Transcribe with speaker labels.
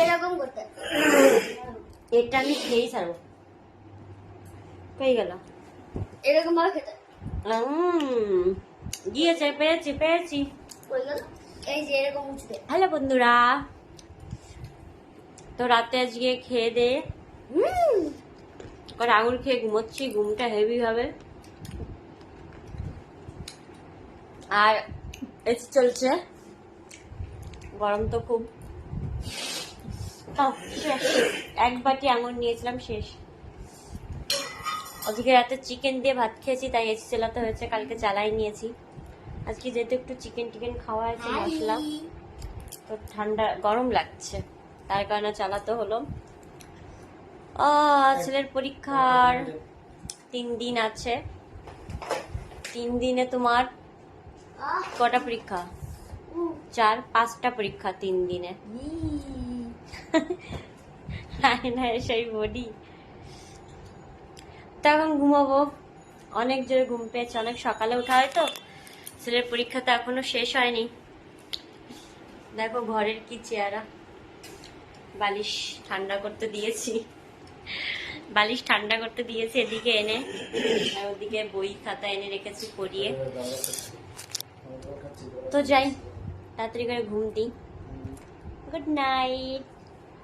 Speaker 1: এরকম করতে,
Speaker 2: এটা আমি খেয়েই ছাড়বো। পেয়ে গেল
Speaker 1: এরকম ভাবে খেতে।
Speaker 2: গিয়েছে, পেয়েছি পেয়েছি।
Speaker 1: কই গেল? এই যে এরকম উঠবে।
Speaker 2: হ্যালো বন্ধুরা, তো রাতে আজকে খেয়ে দে আঙুর খেয়ে ঘুমোচ্ছি, ঘুমটা হেভি হবে। আর এসি চলছে, গরম তো খুব। এক বাটি আঙুর নিয়েছিলাম, শেষ। আজকে রাতে চিকেন দিয়ে ভাত খেয়েছি, তাই এসি চালাতে হয়েছে, কালকে চালাই নিয়েছি। আজকে যেহেতু একটু চিকেন খাওয়া হয়েছে মশলা, তো ঠান্ডা গরম লাগছে, তার কারণে চালাতে হলো। ছেলের পরীক্ষার 3 দিন আছে। 3 দিনে তোমার কটা পরীক্ষা? 4-5টা পরীক্ষা 3 দিনে। সেই বডি। তখন ঘুমাবো, অনেক জোরে ঘুম পেয়েছে, অনেক সকালে উঠা হয় তো। ছেলের পরীক্ষা তো এখনো শেষ হয়নি। দেখো ঘরের কি চেহারা, বালিশ ঠান্ডা করতে দিয়েছি, এদিকে এনে, আর ওদিকে বই খাতা এনে রেখেছি পড়িয়ে। তো যাই, তাড়াতাড়ি করে ঘুম দিই। Good night.